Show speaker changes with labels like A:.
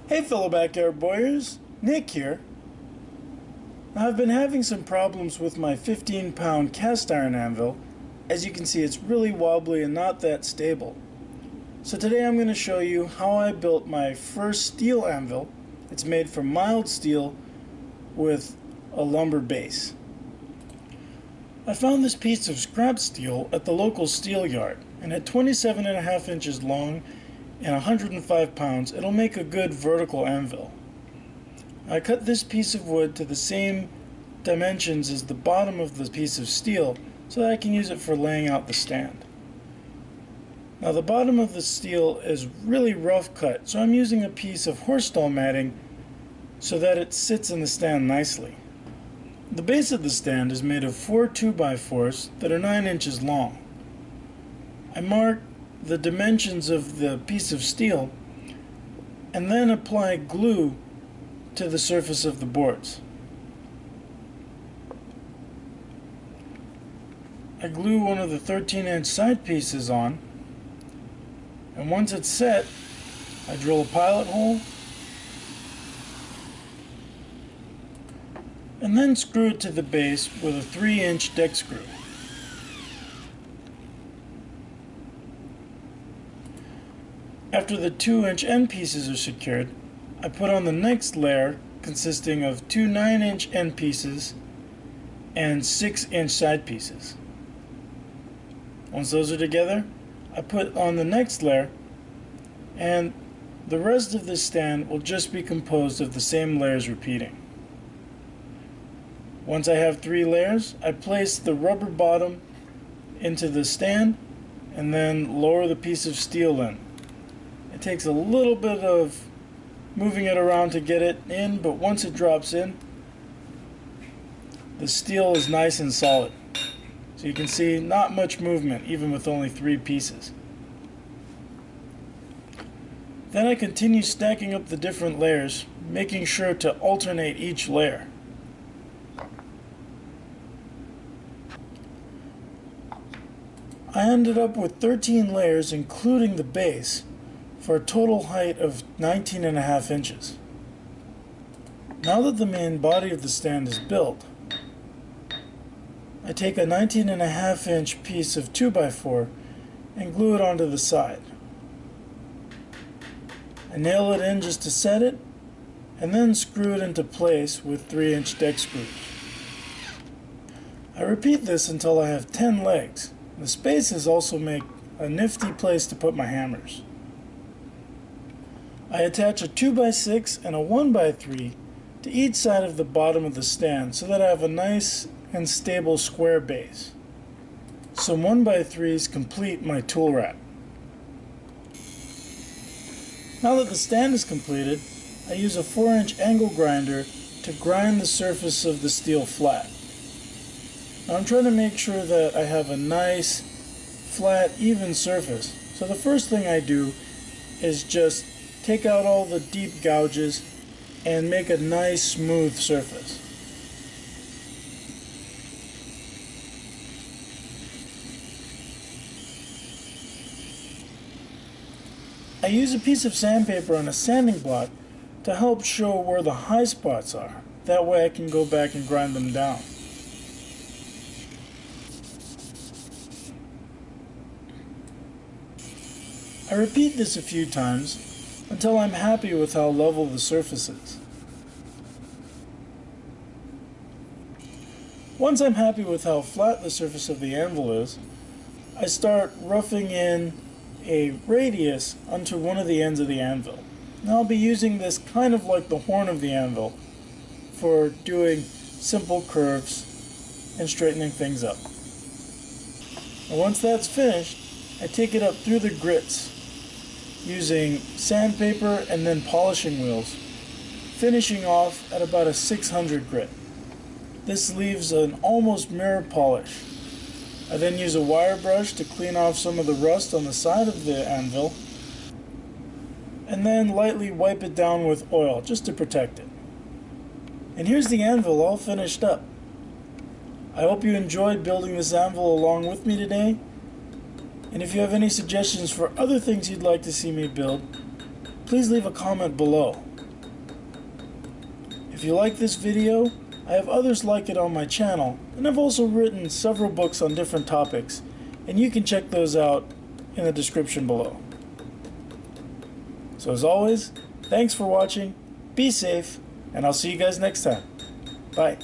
A: Hey fellow backyard warriors, Nick here. Now, I've been having some problems with my 15-pound cast iron anvil. As you can see, it's really wobbly and not that stable. So today I'm going to show you how I built my first steel anvil. It's made from mild steel with a lumber base. I found this piece of scrap steel at the local steel yard, and at 27.5 inches long and 105 pounds, it'll make a good vertical anvil. I cut this piece of wood to the same dimensions as the bottom of the piece of steel so that I can use it for laying out the stand. Now the bottom of the steel is really rough cut, so I'm using a piece of horse stall matting so that it sits in the stand nicely. The base of the stand is made of 4 2x4s that are 9 inches long. I mark the dimensions of the piece of steel and then apply glue to the surface of the boards. I glue one of the 13-inch side pieces on, and once it's set, I drill a pilot hole and then screw it to the base with a 3-inch deck screw. After the 2-inch end pieces are secured, I put on the next layer consisting of 2 9-inch end pieces and 6-inch side pieces. Once those are together, I put on the next layer, and the rest of this stand will just be composed of the same layers repeating. Once I have 3 layers, I place the rubber bottom into the stand and then lower the piece of steel in. It takes a little bit of moving it around to get it in, but once it drops in, the steel is nice and solid. So you can see not much movement even with only 3 pieces. Then I continue stacking up the different layers, making sure to alternate each layer. I ended up with 13 layers including the base, for a total height of 19.5 inches. Now that the main body of the stand is built, I take a 19.5 inch piece of 2x4 and glue it onto the side. I nail it in just to set it, and then screw it into place with 3-inch deck screws. I repeat this until I have 10 legs. The spaces also make a nifty place to put my hammers. I attach a 2x6 and a 1x3 to each side of the bottom of the stand so that I have a nice and stable square base. Some 1x3s complete my tool rack. Now that the stand is completed, I use a 4-inch angle grinder to grind the surface of the steel flat. Now I'm trying to make sure that I have a nice, flat, even surface. So the first thing I do is just take out all the deep gouges and make a nice smooth surface. I use a piece of sandpaper on a sanding block to help show where the high spots are. That way I can go back and grind them down. I repeat this a few times until I'm happy with how level the surface is. Once I'm happy with how flat the surface of the anvil is, I start roughing in a radius onto one of the ends of the anvil. Now I'll be using this kind of like the horn of the anvil for doing simple curves and straightening things up. And once that's finished, I take it up through the grits using sandpaper and then polishing wheels, finishing off at about a 600 grit. This leaves an almost mirror polish. I then use a wire brush to clean off some of the rust on the side of the anvil, and then lightly wipe it down with oil just to protect it. And here's the anvil all finished up. I hope you enjoyed building this anvil along with me today. And if you have any suggestions for other things you'd like to see me build, please leave a comment below. If you like this video, I have others like it on my channel, and I've also written several books on different topics, and you can check those out in the description below. So as always, thanks for watching, be safe, and I'll see you guys next time. Bye.